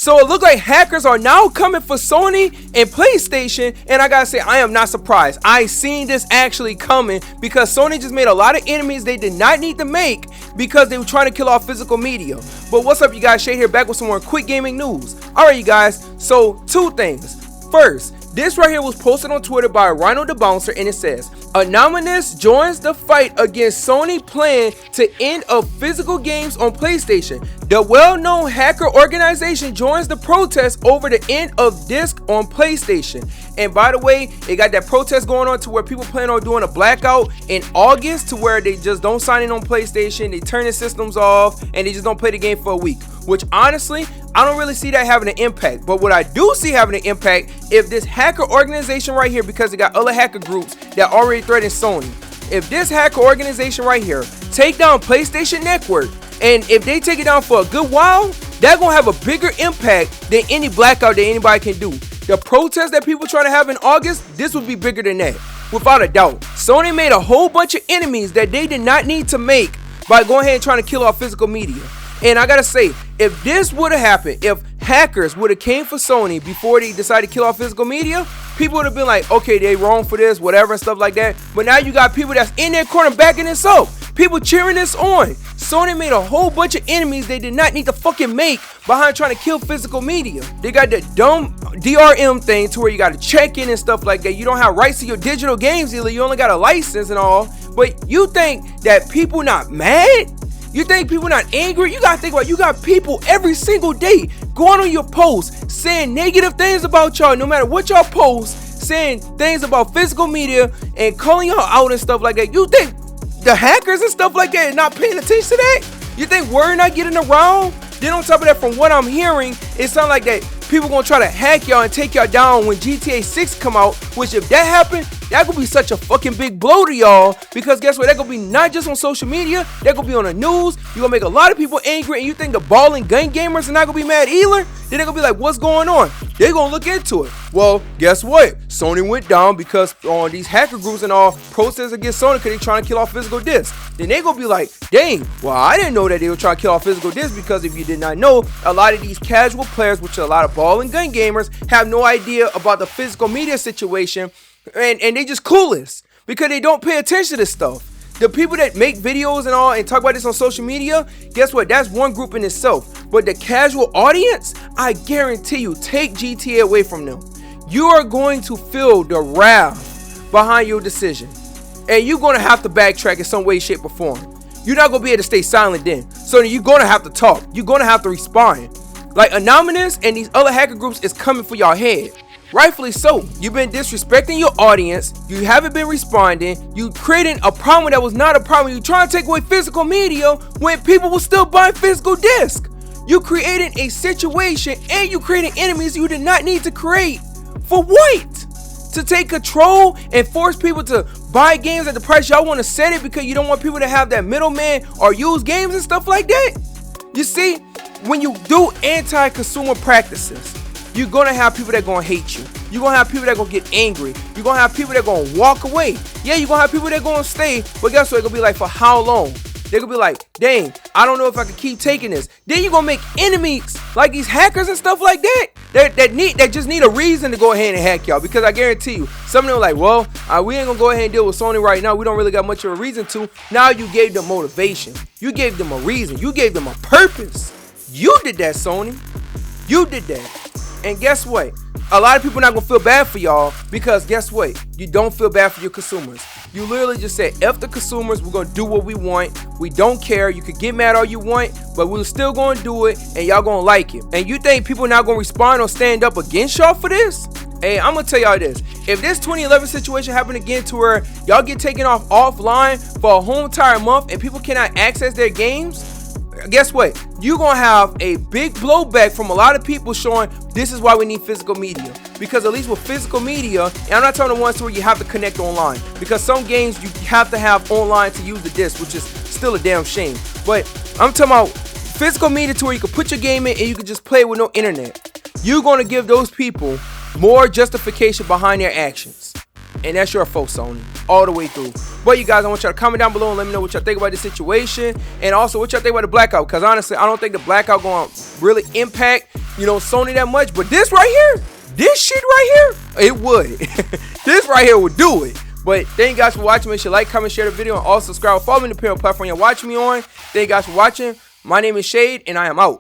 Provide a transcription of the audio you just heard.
So it looked like hackers are now coming for Sony and PlayStation, and I gotta say, I am not surprised. I seen this actually coming because Sony just made a lot of enemies they did not need to make because they were trying to kill off physical media. But what's up, you guys? Shay here, back with some more quick gaming news. Alright, you guys, so two things. First, this right here was posted on Twitter by Rhino the Bouncer, and it says, Anonymous joins the fight against Sony plan to end of physical games on PlayStation. The well-known hacker organization joins the protest over the end of disc on PlayStation. And by the way, they got that protest going on to where people plan on doing a blackout in August, to where they just don't sign in on PlayStation, they turn their systems off, and they just don't play the game for a week. Which honestly, I don't really see that having an impact. But what I do see having an impact, if this hacker organization right here, because they got other hacker groups that already threaten Sony, if this hacker organization right here take down PlayStation Network, and if they take it down for a good while, they're gonna have a bigger impact than any blackout that anybody can do. The protest that people trying to have in August, this would be bigger than that, without a doubt. Sony made a whole bunch of enemies that they did not need to make by going ahead and trying to kill off physical media. And I gotta say, if this would have happened, if hackers would have came for Sony before they decided to kill off physical media, people would have been like, okay, they wrong for this, whatever, and stuff like that. But now you got people that's in their corner backing this up. People cheering this on. Sony made a whole bunch of enemies they did not need to fucking make behind trying to kill physical media. They got the dumb DRM thing to where you got to check in and stuff like that. You don't have rights to your digital games either. You only got a license and all. But you think that people not mad? You think people not angry? You gotta think about it. You got people every single day going on your posts saying negative things about y'all, no matter what y'all post, saying things about physical media and calling y'all out and stuff like that. You think the hackers and stuff like that are not paying attention to that? You think word not getting around? Then on top of that, from what I'm hearing, it sounds like that people gonna try to hack y'all and take y'all down when GTA 6 come out, which if that happen, that could be such a fucking big blow to y'all, because guess what, that gonna be not just on social media, that gonna be on the news. You gonna make a lot of people angry, and you think the ball and gun gamers are not gonna be mad either? Then they gonna be like, what's going on? They gonna look into it. Well, guess what, Sony went down because on these hacker groups and all protests against Sony because they trying to kill off physical discs. Then they gonna be like, dang, well, I didn't know that they were trying to kill off physical discs, because if you did not know, a lot of these casual players, which are a lot of ball and gun gamers, have no idea about the physical media situation, and they just clueless because they don't pay attention to this stuff. The people that make videos and all and talk about this on social media, guess what, that's one group in itself. But the casual audience, I guarantee you, take GTA away from them, you are going to feel the wrath behind your decision, and you're going to have to backtrack in some way, shape, or form. You're not going to be able to stay silent then, so you're going to have to talk, you're going to have to respond. Like Anonymous and these other hacker groups is coming for y'all head. Rightfully so. You've been disrespecting your audience. You haven't been responding. You creating a problem that was not a problem. You trying to take away physical media when people will still buy physical disc. You creating a situation and you creating enemies you did not need to create. For what? To take control and force people to buy games at the price y'all want to set it because you don't want people to have that middleman or use games and stuff like that? You see, when you do anti-consumer practices, you're gonna have people that gonna hate you. You're gonna have people that gonna get angry. You're gonna have people that gonna walk away. Yeah, you're gonna have people that gonna stay, but guess what? It's gonna be like, for how long? They're gonna be like, dang, I don't know if I can keep taking this. Then you're gonna make enemies like these hackers and stuff like that. That just need a reason to go ahead and hack y'all, because I guarantee you, some of them are like, well, we ain't gonna go ahead and deal with Sony right now. We don't really got much of a reason to. Now you gave them motivation. You gave them a reason. You gave them a purpose. You did that, Sony. You did that. And guess what? A lot of people not gonna feel bad for y'all, because guess what? You don't feel bad for your consumers. You literally just said, F the consumers, we're gonna do what we want. We don't care. You could get mad all you want, but we're still gonna do it, and y'all gonna like it. And you think people not gonna respond or stand up against y'all for this? Hey, I'm gonna tell y'all this. If this 2011 situation happened again to where y'all get taken off offline for a whole entire month and people cannot access their games, guess what? You're gonna have a big blowback from a lot of people showing this is why we need physical media. Because at least with physical media, and I'm not talking the ones where you have to connect online, because some games you have to have online to use the disc, which is still a damn shame. But I'm talking about physical media to where you can put your game in and you can just play with no internet. You're gonna give those people more justification behind their actions. and that's your fault, Sony, all the way through. But you guys, I want y'all to comment down below and let me know what y'all think about this situation, and also what y'all think about the blackout, because honestly, I don't think the blackout going to really impact, you know, Sony that much. But this right here, this shit right here, it would. This right here would do it. But thank you guys for watching. Make sure you like, comment, share the video, and also subscribe. Follow me on the platform you're watching me on. Thank you guys for watching. My name is Shade, and I am out.